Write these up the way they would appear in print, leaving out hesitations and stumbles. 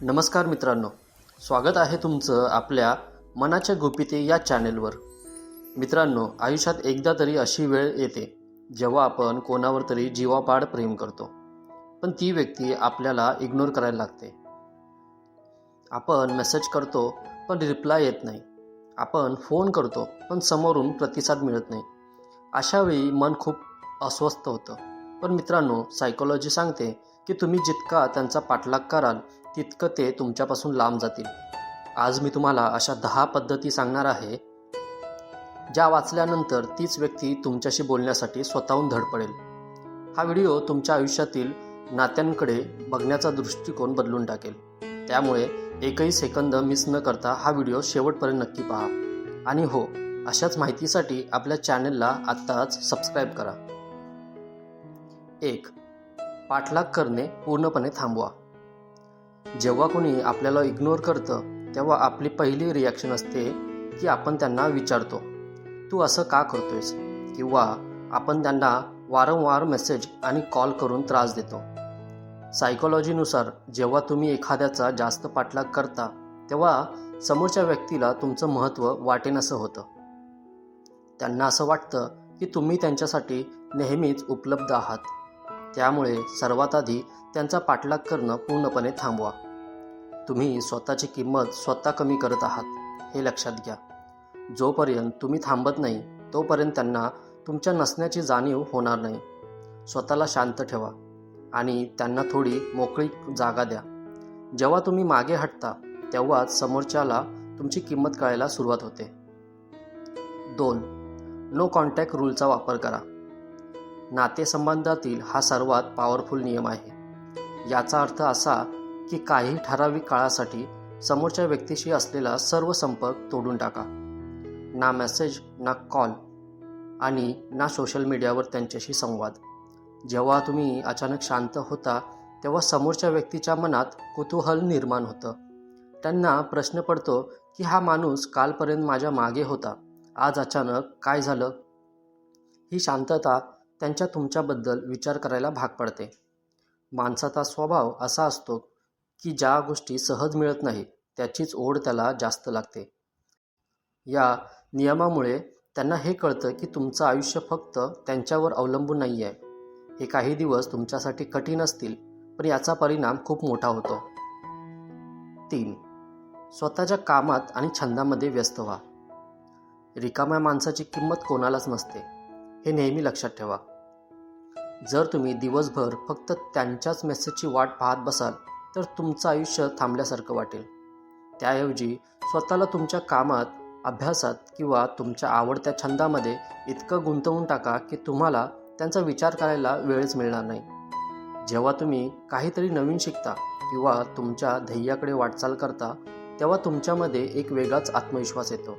नमस्कार मित्रांनो, स्वागत आहे तुमचं आपल्या मनाच्या गुपिते या चॅनेलवर. मित्रांनो, आयुष्यात एकदा तरी अशी वेळ येते जेव्हा आपण कोणावर तरी जीवापाड प्रेम करतो, पण ती व्यक्ती आपल्याला इग्नोर करायला लागते. आपण मेसेज करतो पण रिप्लाय येत नाही, आपण फोन करतो पण समोरून प्रतिसाद मिळत नाही. अशावेळी मन खूप अस्वस्थ होतं. पण मित्रांनो, सायकोलॉजी सांगते की तुम्ही जितका त्यांचा पाठलाग कराल तितकं ते तुमच्यापासून लांब जातील. आज मी तुम्हाला अशा 10 पद्धती सांगणार आहे ज्या वाचल्यानंतर तीच व्यक्ती तुमच्याशी बोलण्यासाठी स्वतःहून धडपडेल. हा व्हिडिओ तुमच्या आयुष्यातील नात्यांकडे बघण्याचा दृष्टिकोन बदलून टाकेल. त्यामुळे एकही सेकंद मिस न करता हा व्हिडिओ शेवटपर्यंत नक्की पहा. आणि हो, अशाच माहितीसाठी आपल्या चॅनलला आत्ताच सबस्क्राईब करा. 1. पाठलाग करणे पूर्णपणे थांबवा. जेव्हा कोणी आपल्याला इग्नोर करतं तेव्हा आपली पहिली रिॲक्शन असते की आपण त्यांना विचारतो, तू असं का करतोयस? किंवा आपण त्यांना वारंवार मेसेज आणि कॉल करून त्रास देतो. सायकोलॉजीनुसार जेव्हा तुम्ही एखाद्याचा जास्त पाठलाग करता तेव्हा समोरच्या व्यक्तीला तुमचं महत्त्व वाटेनसं होतं. त्यांना असं वाटतं की तुम्ही त्यांच्यासाठी नेहमीच उपलब्ध आहात. त्यामुळे सर्वात आधी त्यांचा पाठलाग करणं पूर्णपणे थांबवा. तुम्ही स्वतःची किंमत स्वतः कमी करत आहात हे लक्षात घ्या. जोपर्यंत तुम्ही थांबत नाही तोपर्यंत त्यांना तुमच्या नसण्याची जाणीव होणार नाही. स्वतःला शांत ठेवा आणि त्यांना थोडी मोकळी जागा द्या. जेव्हा तुम्ही मागे हटता तेव्हाच समोरच्याला तुमची किंमत कळायला सुरुवात होते. 2. नो कॉन्टॅक्ट रूलचा वापर करा. नातेसंबंधातील हा सर्वात पॉवरफुल नियम आहे. याचा अर्थ असा की काही ठराविक काळासाठी समोरच्या व्यक्तीशी असलेला सर्व संपर्क तोडून टाका. ना मेसेज, ना कॉल आणि ना सोशल मीडियावर त्यांच्याशी संवाद. जेव्हा तुम्ही अचानक शांत होता तेव्हा समोरच्या व्यक्तीच्या मनात कुतूहल निर्माण होतं. त्यांना प्रश्न पडतो की हा माणूस कालपर्यंत माझ्या मागे होता, आज अचानक काय झालं? ही शांतता त्यांच्या तुमच्याबद्दल विचार करायला भाग पडते. माणसाचा स्वभाव असा असतो की ज्या गोष्टी सहज मिळत नाही त्याचीच ओढ त्याला जास्त लागते. या नियमामुळे त्यांना हे कळतं की तुमचं आयुष्य फक्त त्यांच्यावर अवलंबून नाही आहे. हे काही दिवस तुमच्यासाठी कठीण असतील पण याचा परिणाम खूप मोठा होतो. 3. स्वतःच्या कामात आणि छंदामध्ये व्यस्त व्हा. रिकाम्या माणसाची किंमत कोणालाच नसते हे नेहमी लक्षात ठेवा. जर तुम्ही दिवसभर फक्त त्यांच्याच मेसेजची वाट पाहत बसाल तर तुमचं आयुष्य थांबल्यासारखं वाटेल. त्याऐवजी स्वतःला तुमच्या कामात, अभ्यासात किंवा तुमच्या आवडत्या छंदामध्ये इतकं गुंतवून टाका की तुम्हाला त्यांचा विचार करायला वेळच मिळणार नाही. जेव्हा तुम्ही काहीतरी नवीन शिकता किंवा तुमच्या ध्येयाकडे वाटचाल करता तेव्हा तुमच्यामध्ये एक वेगळाच आत्मविश्वास येतो.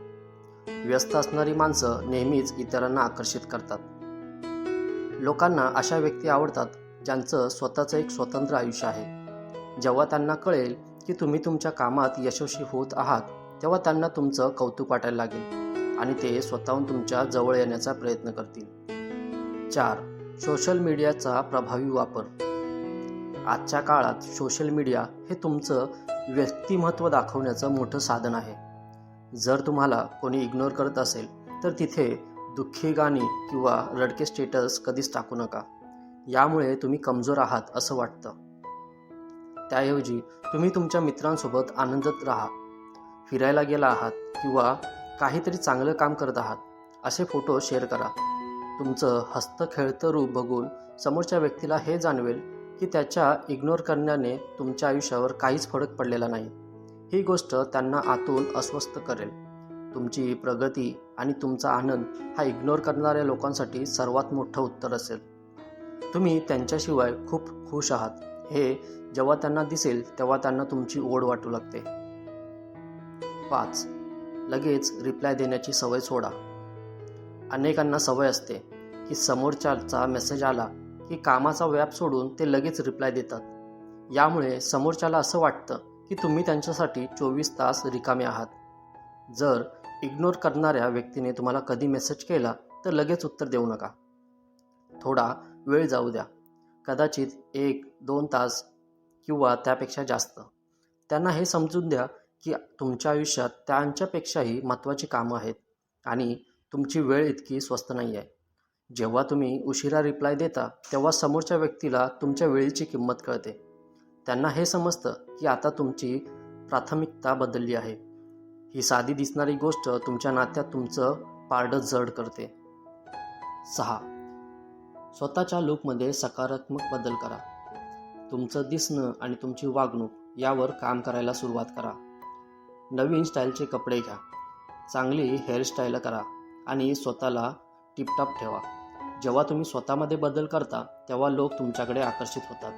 व्यस्त असणारी माणसं नेहमीच इतरांना आकर्षित करतात. लोकांना अशा व्यक्ती आवडतात ज्यांचं स्वतःचं एक स्वतंत्र आयुष्य आहे. जेव्हा त्यांना कळेल की तुम्ही तुमच्या कामात यशस्वी होत आहात तेव्हा त्यांना तुमचं कौतुक वाटायला लागेल आणि ते स्वतःहून तुमच्या जवळ येण्याचा प्रयत्न करतील. 4. सोशल मीडियाचा प्रभावी वापर. आजच्या काळात सोशल मीडिया हे तुमचं व्यक्तिमत्व दाखवण्याचं मोठं साधन आहे. जर तुम्हाला कोणी इग्नोर करत असेल तर तिथे दुःखी गाणी किंवा रडके स्टेटस कधीच टाकू नका. यामुळे तुम्ही कमजोर आहात असं वाटतं. त्याऐवजी तुम्ही तुमच्या मित्रांसोबत आनंदात राहा. फिरायला गेला आहात किंवा काहीतरी चांगलं काम करत आहात असे फोटो शेअर करा. तुमचं हसतं-खेळतं रूप बघून समोरच्या व्यक्तीला हे जाणवेल की त्याच्या इग्नोर करण्याने तुमच्या आयुष्यावर काहीच फरक पडलेला नाही. ही गोष्ट त्यांना आतून अस्वस्थ करेल. तुमची प्रगती आणि तुमचा आनंद हा इग्नोर करणाऱ्या लोकांसाठी सर्वात मोठं उत्तर असेल. तुम्ही त्यांच्याशिवाय खूप खुश आहात हे जेव्हा त्यांना दिसेल तेव्हा त्यांना तुमची ओढ वाटू लागते. 5. लगेच रिप्लाय देण्याची सवय सोडा. अनेकांना सवय असते की समोरच्याचा मेसेज आला की कामाचा व्याप सोडून ते लगेच रिप्लाय देतात. यामुळे समोरच्याला असं वाटतं की तुम्ही त्यांच्यासाठी 24 तास रिकामे आहात. जर इग्नोर करणाऱ्या व्यक्तीने तुम्हाला कधी मेसेज केला तर लगेच उत्तर देऊ नका. थोडा वेळ जाऊ द्या. कदाचित 1-2 तास किंवा त्यापेक्षा जास्त. त्यांना हे समजून द्या की तुमच्या आयुष्यात त्यांच्यापेक्षाही महत्त्वाची कामं आहेत आणि तुमची वेळ इतकी स्वस्त नाही आहे. जेव्हा तुम्ही उशिरा रिप्लाय देता तेव्हा समोरच्या व्यक्तीला तुमच्या वेळेची किंमत कळते. त्यांना हे समजतं की आता तुमची प्राथमिकता बदलली आहे. ही साधी दिसणारी गोष्ट तुमच्या नात्यात तुमचं पारडं जड करते. 6. स्वतःच्या लूकमध्ये सकारात्मक बदल करा. तुमचं दिसणं आणि तुमची वागणूक यावर काम करायला सुरुवात करा. नवीन स्टाईलचे कपडे घ्या, चांगली हेअरस्टाईल करा आणि स्वतःला टिपटॉप ठेवा. जेव्हा तुम्ही स्वतःमध्ये बदल करता तेव्हा लोक तुमच्याकडे आकर्षित होतात.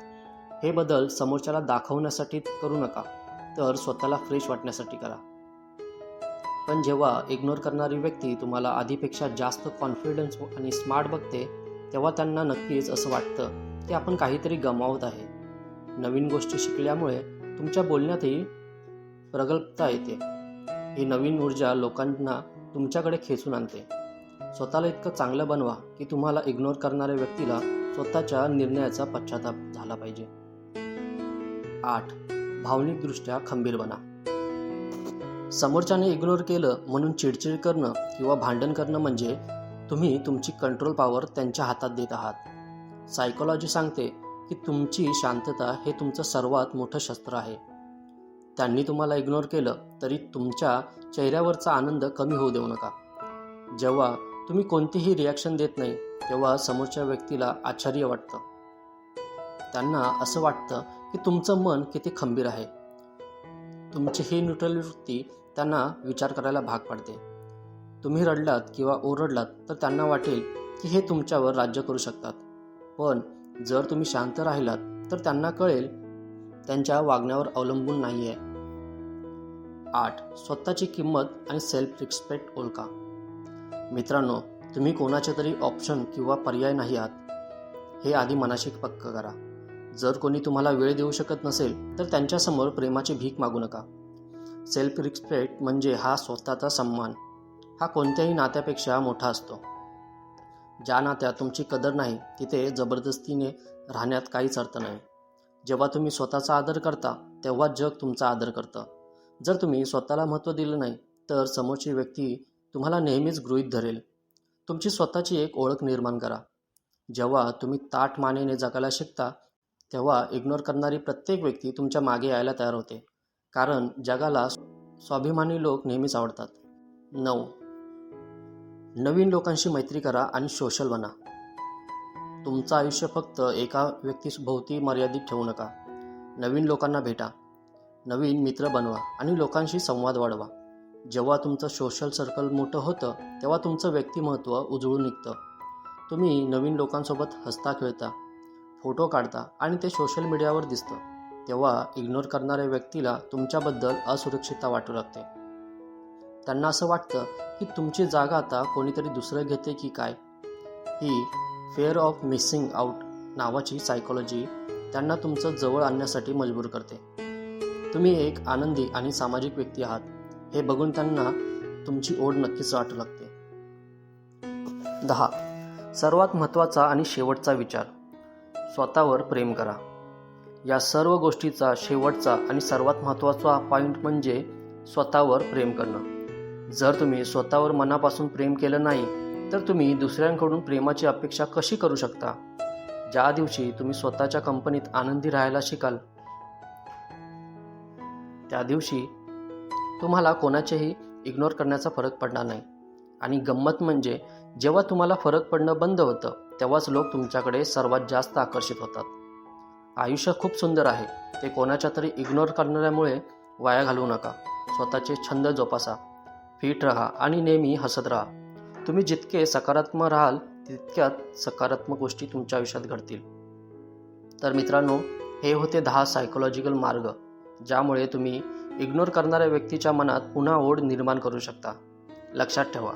हे बदल समोरच्याला दाखवण्यासाठी करू नका, तर स्वतःला फ्रेश वाटण्यासाठी करा. पण जेव्हा इग्नोर करणारी व्यक्ती तुम्हाला आधीपेक्षा जास्त कॉन्फिडन्स आणि स्मार्ट बघते तेव्हा त्यांना नक्कीच असं वाटतं की आपण काहीतरी गमावत आहे. नवीन गोष्टी शिकल्यामुळे तुमच्या बोलण्यातही प्रगल्भता येते. ही नवीन ऊर्जा लोकांना तुमच्याकडे खेचून आणते. स्वतःला इतकं चांगलं बनवा की तुम्हाला इग्नोर करणाऱ्या व्यक्तीला स्वतःच्या निर्णयाचा पश्चाताप झाला पाहिजे. 8. भावनिकदृष्ट्या खंबीर बना. समोरच्याने इग्नोर केलं म्हणून चिडचिड करणं किंवा भांडण करणं म्हणजे तुम्ही तुमची कंट्रोल पॉवर त्यांच्या हातात देत आहात. सायकोलॉजी सांगते की तुमची शांतता हे तुमचं सर्वात मोठं शस्त्र आहे. त्यांनी तुम्हाला इग्नोर केलं तरी तुमच्या चेहऱ्यावरचा आनंद कमी होऊ देऊ नका. जेव्हा तुम्ही कोणतीही रिॲक्शन देत नाही तेव्हा समोरच्या व्यक्तीला आश्चर्य वाटतं. त्यांना असं वाटतं की तुमचं मन किती खंबीर आहे. तुमची ही न्यूट्रल वृत्ती त्यांना विचार करायला भाग पाडते. तुम्ही रडलात किंवा ओरडलात तर त्यांना वाटेल की हे तुमच्यावर राज्य करू शकतात. पण जर तुम्ही शांत राहिलात तर त्यांना कळेल त्यांच्या वागण्यावर अवलंबून नाही आहे. 8. स्वतःची किंमत आणि सेल्फ रिस्पेक्ट ओळखा. मित्रांनो, तुम्ही कोणाचे तरी ऑप्शन किंवा पर्याय नाही आहात हे आधी मनाशी पक्क करा. जर कोणी तुम्हाला वेळ देऊ शकत नसेल तर त्यांच्यासमोर प्रेमाची भीक मागू नका. सेल्फ रिस्पेक्ट म्हणजे हा स्वतःचा सन्मान. हा कोणत्याही नात्यापेक्षा मोठा असतो. ज्या नात्यात तुमची कदर नाही तिथे जबरदस्तीने राहण्यात काहीच अर्थ नाही. जेव्हा तुम्ही स्वतःचा आदर करता तेव्हा जग तुमचा आदर करतं. जर तुम्ही स्वतःला महत्त्व दिलं नाही तर समोरची व्यक्ती तुम्हाला नेहमीच गृहीत धरेल. तुमची स्वतःची एक ओळख निर्माण करा. जेव्हा तुम्ही ताठ मानेने जगायला शिकता तेव्हा इग्नोर करणारी प्रत्येक व्यक्ती तुमच्या मागे यायला तयार होते, कारण जगाला स्वाभिमानी लोक नेहमीच आवडतात. 9. नवीन लोकांशी मैत्री करा आणि सोशल बना. तुमचं आयुष्य फक्त एका व्यक्तीभोवती मर्यादित ठेवू नका. नवीन लोकांना भेटा, नवीन मित्र बनवा आणि लोकांशी संवाद वाढवा. जेव्हा तुमचं सोशल सर्कल मोठं होतं तेव्हा तुमचं व्यक्तिमत्व उजळून निघतं. तुम्ही नवीन लोकांसोबत हसता खेळता, फोटो काढता आणि ते सोशल मीडियावर दिसतं तेव्हा इग्नोर करणाऱ्या व्यक्तीला तुमच्याबद्दल असुरक्षितता वाटू लागते. त्यांना असं वाटतं की तुमची जागा आता कोणीतरी दुसरं घेते की काय. ही फेअर ऑफ मिसिंग आउट नावाची सायकोलॉजी त्यांना तुमचं जवळ आणण्यासाठी मजबूर करते. तुम्ही एक आनंदी आणि सामाजिक व्यक्ती आहात हे बघून त्यांना तुमची ओढ नक्कीच वाटू लागते. 10. सर्वात महत्त्वाचा आणि शेवटचा विचार, स्वतःवर प्रेम करा. या सर्व गोष्टीचा शेवटचा आणि सर्वात महत्त्वाचा पॉईंट म्हणजे स्वतःवर प्रेम करणं. जर तुम्ही स्वतःवर मनापासून प्रेम केलं नाही तर तुम्ही दुसऱ्यांकडून प्रेमाची अपेक्षा कशी करू शकता. ज्या दिवशी तुम्ही स्वतःच्या कंपनीत आनंदी राहायला शिकाल त्या दिवशी तुम्हाला कोणाचेही इग्नोर करण्याचा फरक पडणार नाही. आणि गंमत म्हणजे जेव्हा तुम्हाला फरक पडणं बंद होतं तेव्हाच लोक तुमच्याकडे सर्वात जास्त आकर्षित होतात. आयुष्य खूप सुंदर आहे, ते कोणाच्या तरी इग्नोर करणाऱ्यामुळे वाया घालवू नका. स्वतःचे छंद जोपासा, फिट राहा आणि नेहमी हसत राहा. तुम्ही जितके सकारात्मक राहाल तितक्यात सकारात्मक गोष्टी तुमच्या आयुष्यात घडतील. तर मित्रांनो, हे होते 10 सायकोलॉजिकल मार्ग ज्यामुळे तुम्ही इग्नोर करणाऱ्या व्यक्तीच्या मनात पुन्हा ओढ निर्माण करू शकता. लक्षात ठेवा,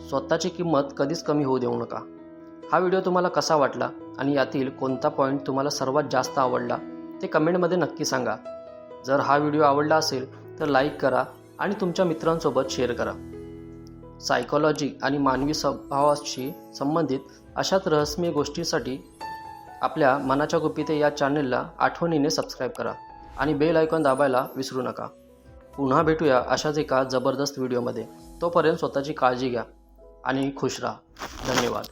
स्वतःची किंमत कधीच कमी होऊ देऊ नका. हा व्हिडिओ तुम्हाला कसा वाटला आणि यातील कोणता पॉईंट तुम्हाला सर्वात जास्त आवडला ते कमेंटमध्ये नक्की सांगा. जर हा व्हिडिओ आवडला असेल तर लाईक करा आणि तुमच्या मित्रांसोबत शेअर करा. सायकोलॉजी आणि मानवी स्वभावाशी संबंधित अशाच रहस्यमय गोष्टींसाठी आपल्या मनाच्या गुपिते या चॅनलला आठवणीने सबस्क्राईब करा. आणि बेल आयकॉन दाबायला विसरू नका. पुन्हा भेटूया अशाच एका जबरदस्त व्हिडिओमध्ये. तोपर्यंत स्वतःची काळजी घ्या आणि खुश राहा. धन्यवाद.